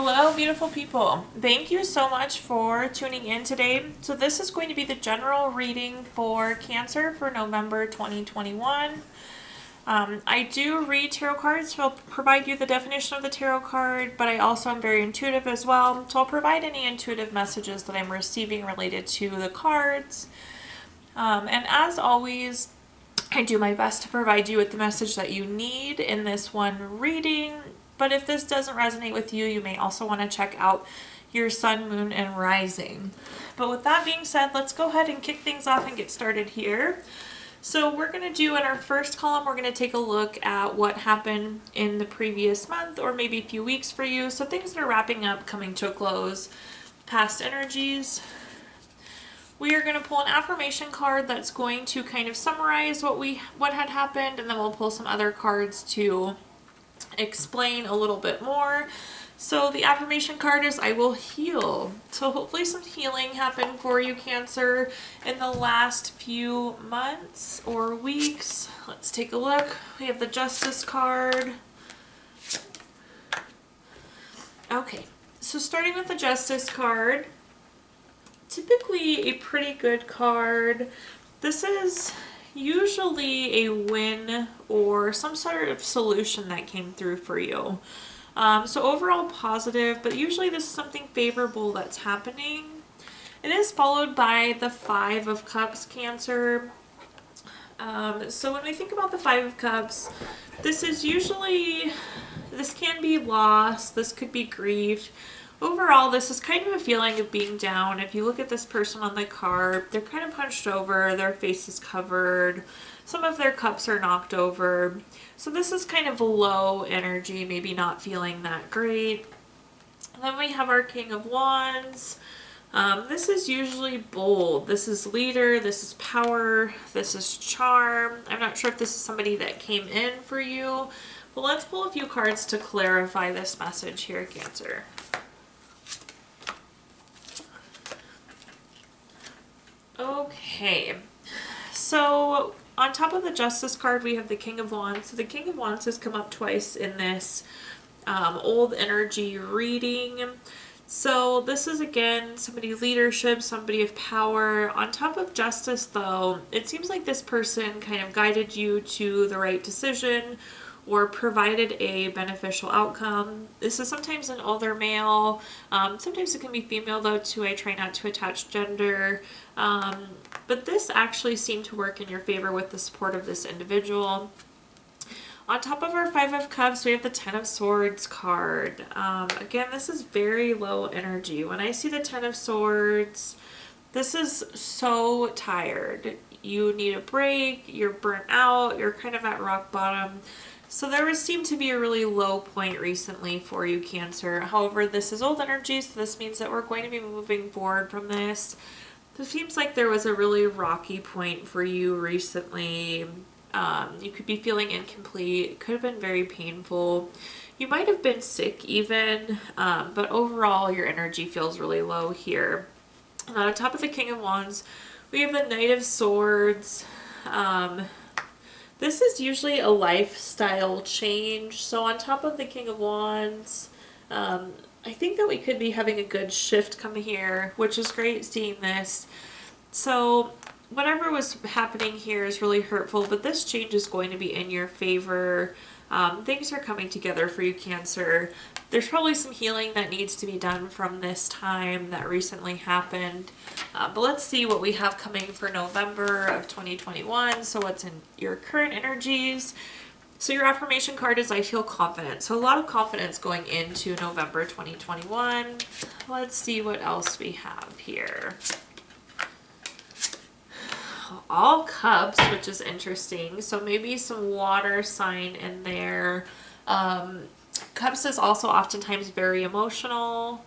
Hello, beautiful people. Thank you so much for tuning in today. So this is going to be the general reading for Cancer for November 2021. I do read tarot cards, so I'll provide you the definition of the tarot card, but I also am very intuitive as well. So I'll provide any intuitive messages that I'm receiving related to the cards. And as always, I do my best to provide you with the message that you need in this one reading. But if this doesn't resonate with you, you may also want to check out your sun, moon, and rising. But with that being said, let's go ahead and kick things off and get started here. So we're going to do in our first column, we're going to take a look at what happened in the previous month or maybe a few weeks for you. So things that are wrapping up, coming to a close, past energies. We are going to pull an affirmation card that's going to kind of summarize what had happened, and then we'll pull some other cards to explain a little bit more. So the affirmation card is I will heal. So hopefully some healing happened for you, Cancer, in the last few months or weeks. Let's take a look. We have the Justice card. Okay, so starting with the Justice card, typically a pretty good card. This is usually a win or some sort of solution that came through for you. So overall positive, but usually this is something favorable that's happening. It is followed by the Five of Cups, Cancer. So when we think about the Five of Cups, this can be loss, this could be grief. Overall, this is kind of a feeling of being down. If you look at this person on the card, they're kind of punched over, their face is covered, some of their cups are knocked over. So this is kind of low energy, maybe not feeling that great. And then we have our King of Wands. This is usually bold. This is leader, this is power, this is charm. I'm not sure if this is somebody that came in for you, but let's pull a few cards to clarify this message here, Cancer. Okay, so on top of the Justice card, we have the King of Wands. So the King of Wands has come up twice in this old energy reading. So this is, again, somebody leadership, somebody of power. On top of Justice, though, it seems like this person kind of guided you to the right decision or provided a beneficial outcome. This is sometimes an older male. Sometimes it can be female, though, too. I try not to attach gender. But this actually seemed to work in your favor with the support of this individual. On top of our Five of Cups, we have the Ten of Swords card. Again, this is very low energy. When I see the Ten of Swords, this is so tired. You need a break, you're burnt out, you're kind of at rock bottom. So there seemed to be a really low point recently for you, Cancer. However, this is old energy, so this means that we're going to be moving forward from this. It seems like there was a really rocky point for you recently. You could be feeling incomplete. It could have been very painful. You might have been sick even, but overall your energy feels really low here. And on top of the King of Wands, we have the Knight of Swords. This is usually a lifestyle change. So on top of the King of Wands, I think that we could be having a good shift come here, which is great seeing this. So whatever was happening here is really hurtful, but this change is going to be in your favor. Things are coming together for you, Cancer. There's probably some healing that needs to be done from this time that recently happened. But let's see what we have coming for November of 2021. So what's in your current energies? So your affirmation card is I feel confident. So a lot of confidence going into November 2021. Let's see what else we have here. All cups, which is interesting. So maybe some water sign in there. Cups is also oftentimes very emotional.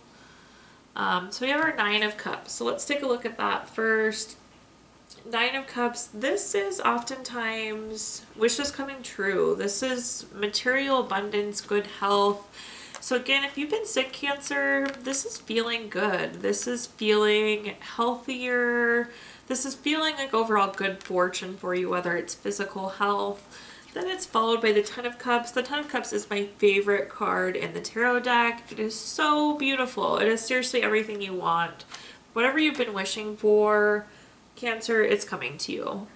So we have our Nine of Cups. So let's take a look at that first. Nine of Cups, this is oftentimes wishes coming true. This is material abundance, good health. So again, if you've been sick, Cancer, this is feeling good. This is feeling healthier. This is feeling like overall good fortune for you, whether it's physical health, Then it's followed by the Ten of Cups. The Ten of Cups is my favorite card in the tarot deck. It is so beautiful. It is seriously everything you want. Whatever you've been wishing for, Cancer, it's coming to you.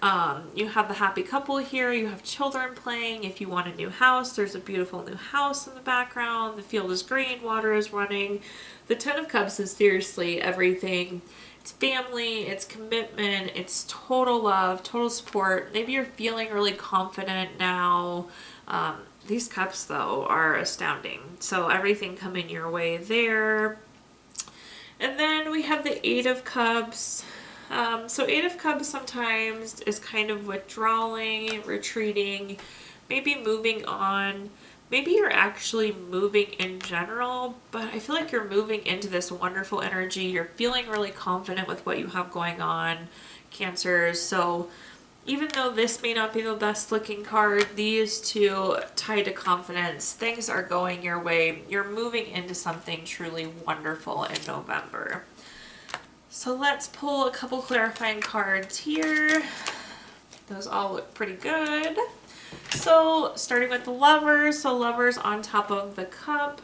You have the happy couple here. You have children playing. If you want a new house, there's a beautiful new house in the background. The field is green. Water is running. The Ten of Cups is seriously everything. It's family, it's commitment, it's total love, total support. Maybe you're feeling really confident now. These cups, though, are astounding. So everything coming your way there. And then we have the Eight of Cups. So Eight of Cups sometimes is kind of withdrawing, retreating, maybe moving on. Maybe you're actually moving in general, but I feel like you're moving into this wonderful energy. You're feeling really confident with what you have going on, Cancer. So even though this may not be the best looking card, these two tie to confidence. Things are going your way. You're moving into something truly wonderful in November. So let's pull a couple clarifying cards here. Those all look pretty good. So starting with the Lovers, so Lovers on top of the cup.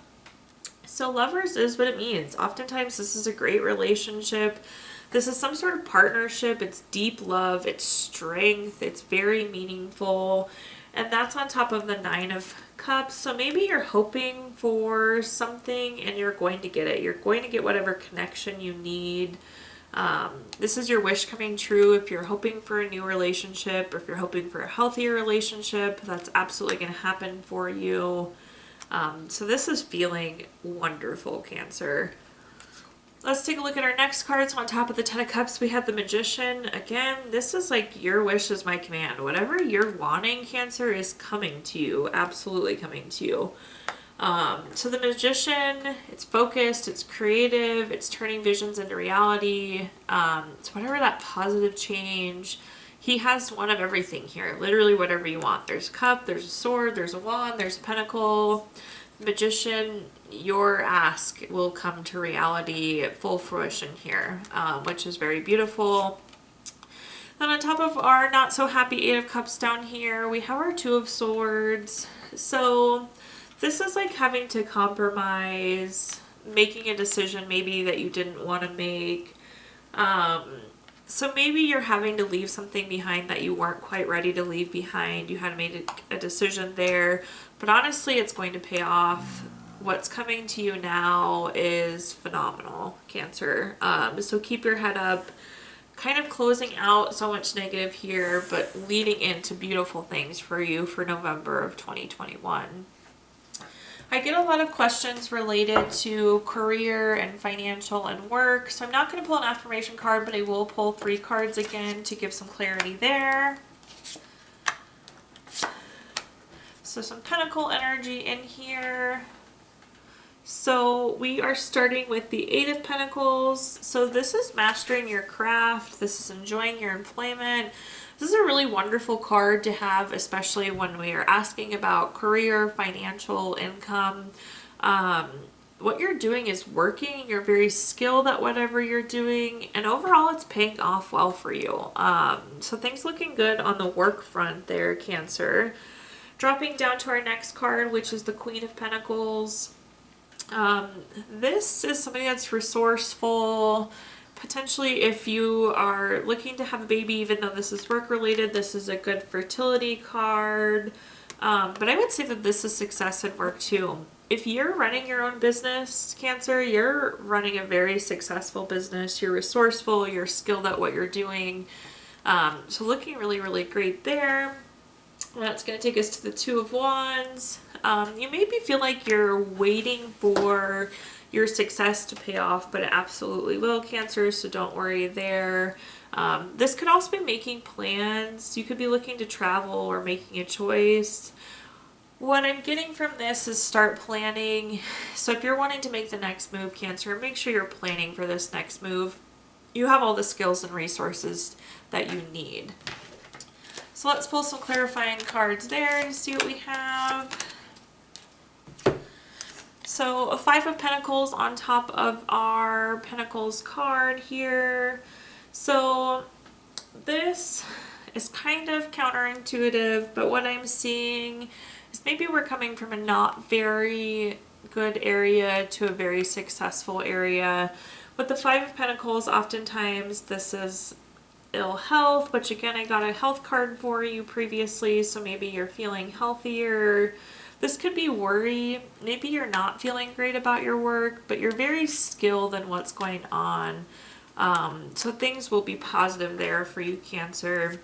So Lovers is what it means. Oftentimes this is a great relationship. This is some sort of partnership. It's deep love, it's strength, it's very meaningful. And that's on top of the Nine of Cups. So maybe you're hoping for something and you're going to get it. You're going to get whatever connection you need. This is your wish coming true. If you're hoping for a new relationship, or if you're hoping for a healthier relationship, that's absolutely going to happen for you. So this is feeling wonderful, Cancer. Let's take a look at our next cards. On top of the Ten of Cups, we have the Magician. Again, this is like your wish is my command. Whatever you're wanting, Cancer, is coming to you. Absolutely coming to you. So the Magician, it's focused, it's creative, it's turning visions into reality. It's whatever that positive change. He has one of everything here. Literally whatever you want. There's a cup, there's a sword, there's a wand, there's a pentacle. Magician, your ask will come to reality at full fruition here, which is very beautiful. Then on top of our not so happy Eight of Cups down here, we have our Two of Swords. So this is like having to compromise, making a decision maybe that you didn't want to make. So maybe you're having to leave something behind that you weren't quite ready to leave behind. You had made a decision there, but honestly, it's going to pay off. What's coming to you now is phenomenal, Cancer. So keep your head up, kind of closing out so much negative here, but leading into beautiful things for you for November of 2021. I get a lot of questions related to career and financial and work, so I'm not going to pull an affirmation card, but I will pull 3 cards again to give some clarity there. So some Pentacle energy in here. So we are starting with the Eight of Pentacles. So this is mastering your craft. This is enjoying your employment. This is a really wonderful card to have, especially when we are asking about career, financial, income. What you're doing is working. You're very skilled at whatever you're doing, and overall it's paying off well for you. So things looking good on the work front there, Cancer. Dropping down to our next card, which is the Queen of Pentacles. This is somebody that's resourceful. Potentially, if you are looking to have a baby, even though this is work related, this is a good fertility card. But I would say that this is success in work too. If you're running your own business, Cancer, you're running a very successful business. You're resourceful, you're skilled at what you're doing. So looking really, really great there. That's going to take us to the Two of Wands. You maybe feel like you're waiting for your success to pay off, but it absolutely will, Cancer, so don't worry there. This could also be making plans. You could be looking to travel or making a choice. What I'm getting from this is start planning. So if you're wanting to make the next move, Cancer, make sure you're planning for this next move. You have all the skills and resources that you need. So let's pull some clarifying cards there to see what we have. So a Five of Pentacles on top of our Pentacles card here. So this is kind of counterintuitive, but what I'm seeing is maybe we're coming from a not very good area to a very successful area. With the Five of Pentacles, oftentimes this is ill health, which again, I got a health card for you previously, so maybe you're feeling healthier. This could be worry. Maybe you're not feeling great about your work, but you're very skilled in what's going on. So things will be positive there for you, Cancer.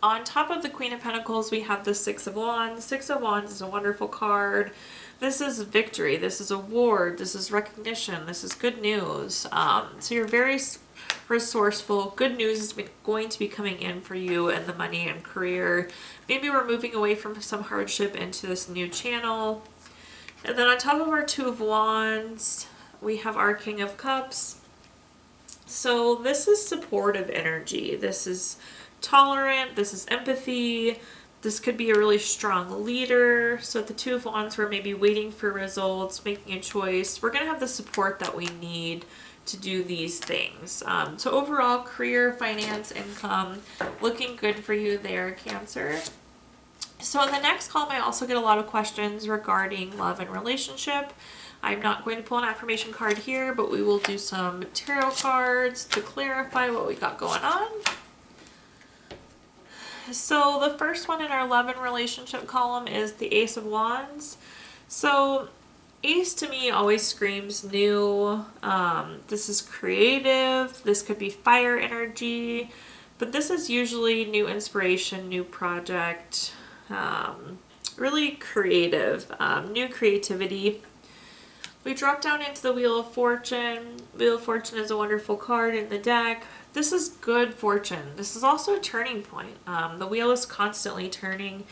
On top of the Queen of Pentacles, we have the Six of Wands. Six of Wands is a wonderful card. This is victory. This is award. This is recognition. This is good news. So you're very resourceful. Good news is going to be coming in for you in the money and career. Maybe we're moving away from some hardship into this new channel. And then on top of our Two of Wands, we have our King of Cups. So this is supportive energy. This is tolerant. This is empathy. This could be a really strong leader. So at the Two of Wands, we're maybe waiting for results, making a choice. We're going to have the support that we need to do these things. So overall, career, finance, income, looking good for you there, Cancer. So in the next column, I also get a lot of questions regarding love and relationship. I'm not going to pull an affirmation card here, but we will do some tarot cards to clarify what we got going on. So the first one in our love and relationship column is the Ace of Wands. So Ace to me always screams new. This is creative. This could be fire energy, but this is usually new inspiration, new project, really creative, new creativity. We drop down into the Wheel of Fortune. Wheel of Fortune is a wonderful card in the deck. This is good fortune. This is also a turning point. The wheel is constantly turning,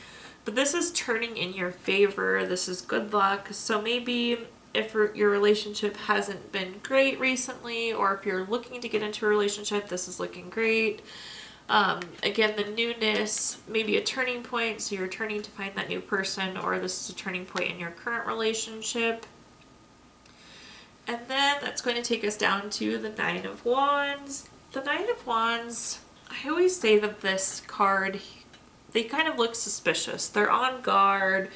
but this is turning in your favor. This is good luck. So maybe if your relationship hasn't been great recently, or if you're looking to get into a relationship, this is looking great. Again, the newness, maybe a turning point. So you're turning to find that new person, or this is a turning point in your current relationship. And then that's going to take us down to the Nine of Wands. The Nine of Wands, I always say that this card, they kind of look suspicious. They're on guard.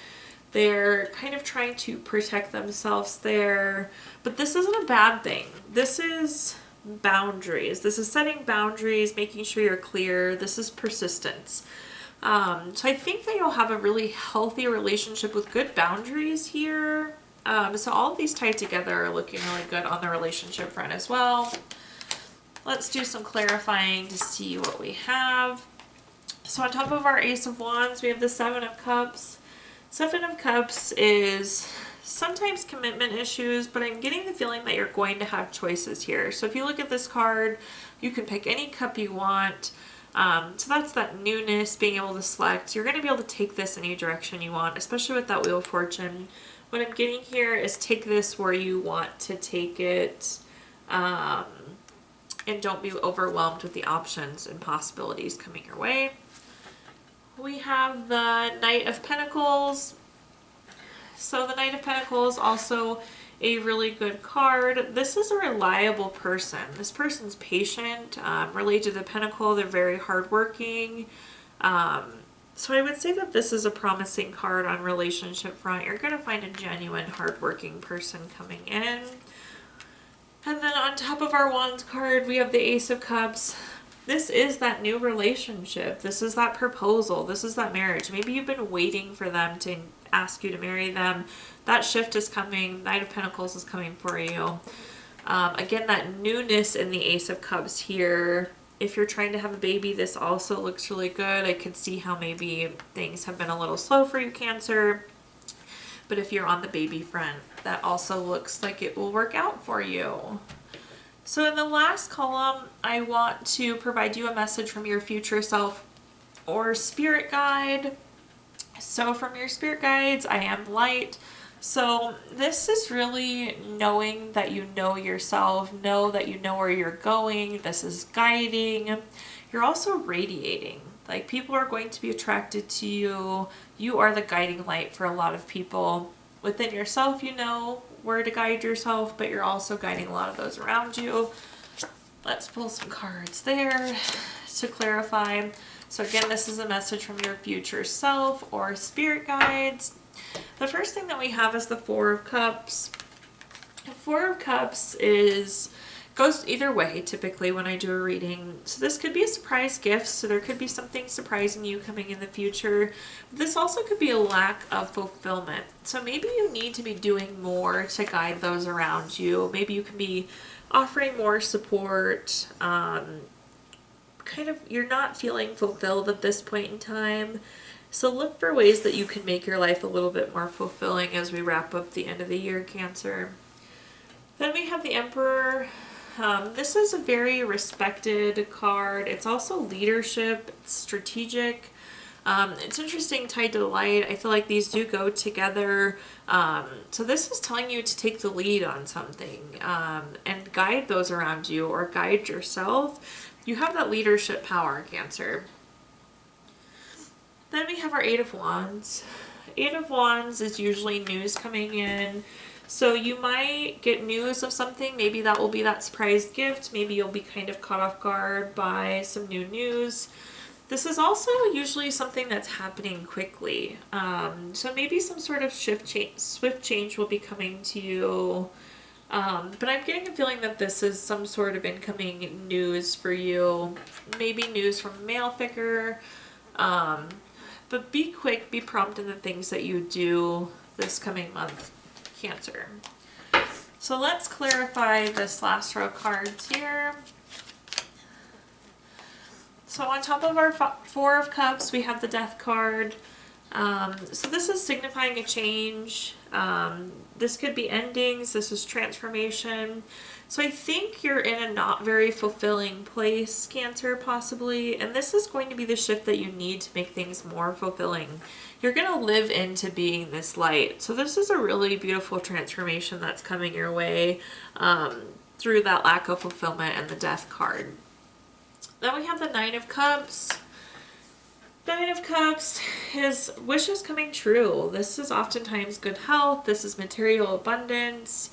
They're kind of trying to protect themselves there. But this isn't a bad thing. This is boundaries. This is setting boundaries, making sure you're clear. This is persistence. So I think that you'll have a really healthy relationship with good boundaries here. So all of these tied together are looking really good on the relationship front as well. Let's do some clarifying to see what we have. So on top of our Ace of Wands, we have the Seven of Cups. Seven of Cups is sometimes commitment issues, but I'm getting the feeling that you're going to have choices here. So if you look at this card, you can pick any cup you want. So that's that newness, being able to select. You're going to be able to take this any direction you want, especially with that Wheel of Fortune. What I'm getting here is take this where you want to take it, and don't be overwhelmed with the options and possibilities coming your way. We have the Knight of Pentacles. So the Knight of Pentacles, also a really good card. This is a reliable person. This person's patient. Related to the Pentacle, they're very hardworking. So I would say that this is a promising card on relationship front. You're going to find a genuine hardworking person coming in. And then on top of our Wands card, we have the Ace of Cups. This is that new relationship. This is that proposal. This is that marriage. Maybe you've been waiting for them to ask you to marry them. That shift is coming. Knight of Pentacles is coming for you. Again, that newness in the Ace of Cups here. If you're trying to have a baby, this also looks really good. I could see how maybe things have been a little slow for you, Cancer. But if you're on the baby front, that also looks like it will work out for you. So in the last column, I want to provide you a message from your future self or spirit guide. So from your spirit guides, I am light. So this is really knowing that you know yourself, know that you know where you're going. This is guiding. You're also radiating. Like, people are going to be attracted to you. You are the guiding light for a lot of people. Within yourself, you know where to guide yourself, but you're also guiding a lot of those around you. Let's pull some cards there to clarify. So again, this is a message from your future self or spirit guides. The first thing that we have is the Four of Cups. The Four of Cups goes either way typically when I do a reading. So this could be a surprise gift, so there could be something surprising you coming in the future. This also could be a lack of fulfillment. So maybe you need to be doing more to guide those around you. Maybe you can be offering more support. You're not feeling fulfilled at this point in time. So look for ways that you can make your life a little bit more fulfilling as we wrap up the end of the year, Cancer. Then we have the Emperor. This is a very respected card. It's also leadership, it's strategic. It's interesting, tied to the light. I feel like these do go together. So this is telling you to take the lead on something and guide those around you or guide yourself. You have that leadership power, Cancer. Then we have our Eight of Wands. Eight of Wands is usually news coming in. So you might get news of something. Maybe that will be that surprise gift. Maybe you'll be kind of caught off guard by some new news. This is also usually something that's happening quickly. So maybe some sort of swift change will be coming to you. But I'm getting a feeling that this is some sort of incoming news for you. Maybe news from a male figure. But be quick, be prompt in the things that you do this coming month, Cancer. So let's clarify this last row of cards here. So on top of our Four of Cups, we have the Death card. So this is signifying a change. This could be endings. This is transformation. So I think you're in a not very fulfilling place, Cancer, possibly. And this is going to be the shift that you need to make things more fulfilling. You're going to live into being this light. So this is a really beautiful transformation that's coming your way through that lack of fulfillment and the Death card. Then we have the Nine of Cups. Nine of Cups is wishes coming true. This is oftentimes good health. This is material abundance.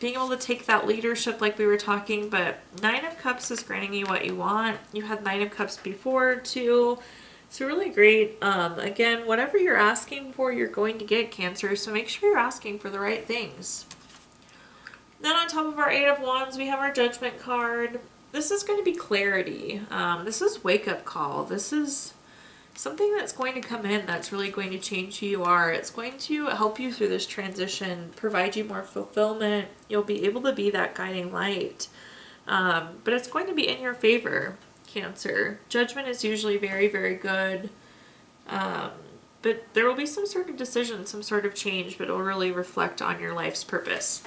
Being able to take that leadership like we were talking, but Nine of Cups is granting you what you want. You had Nine of Cups before too. It's really great. Again, whatever you're asking for, you're going to get, Cancer. So make sure you're asking for the right things. Then on top of our Eight of Wands, we have our Judgment card. This is going to be clarity. This is wake-up call. This is something that's going to come in that's really going to change who you are. It's going to help you through this transition, provide you more fulfillment. You'll be able to be that guiding light. But it's going to be in your favor, Cancer. Judgment is usually very, very good. But there will be some sort of decision, some sort of change, but it will really reflect on your life's purpose.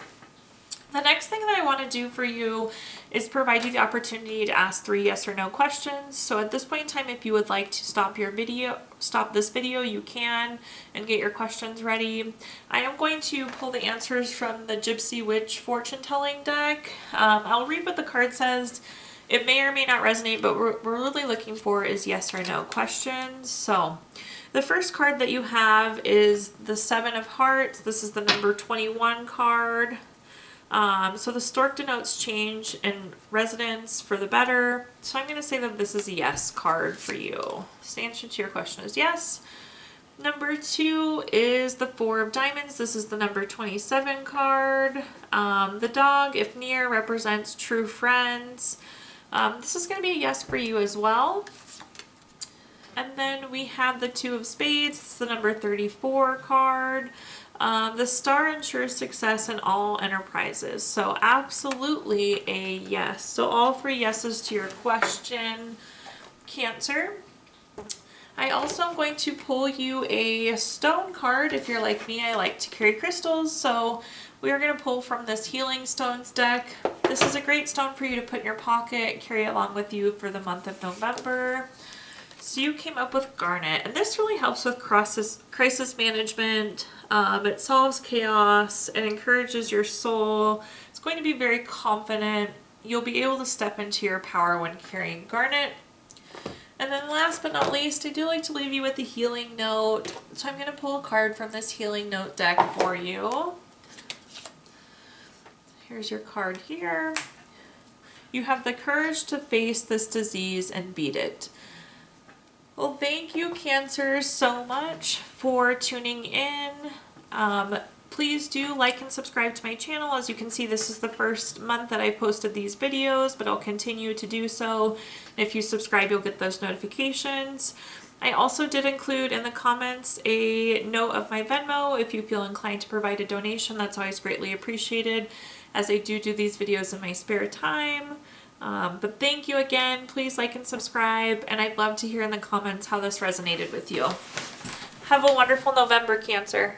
The next thing that I want to do for you is provide you the opportunity to ask 3 yes or no questions. So at this point in time, if you would like to stop this video, you can, and get your questions ready. I am going to pull the answers from the Gypsy Witch fortune telling deck. I'll read what the card says. It may or may not resonate, but what we're really looking for is yes or no questions. So the first card that you have is the Seven of Hearts. This is the number 21 card. So the stork denotes change and resonance for the better. So I'm going to say that this is a yes card for you. So the answer to your question is yes. Number 2 is the Four of Diamonds. This is the number 27 card. The dog, if near, represents true friends. This is going to be a yes for you as well. And then we have the Two of Spades. It's the number 34 card. The star ensures success in all enterprises. So absolutely a yes. So all 3 yeses to your question, Cancer. I also am going to pull you a stone card. If you're like me, I like to carry crystals. So we are going to pull from this Healing Stones deck. This is a great stone for you to put in your pocket, carry along with you for the month of November. So you came up with Garnet, and this really helps with crisis management. It solves chaos. It encourages your soul. It's going to be very confident. You'll be able to step into your power when carrying Garnet. And then last but not least, I do like to leave you with a healing note. So I'm going to pull a card from this healing note deck for you. Here's your card here. You have the courage to face this disease and beat it. Well, thank you, Cancer, so much for tuning in. Please do like and subscribe to my channel. As you can see, this is the first month that I posted these videos, but I'll continue to do so. If you subscribe, you'll get those notifications. I also did include in the comments a note of my Venmo. If you feel inclined to provide a donation, that's always greatly appreciated, as I do these videos in my spare time. But thank you again. Please like and subscribe, and I'd love to hear in the comments how this resonated with you. Have a wonderful November, Cancer.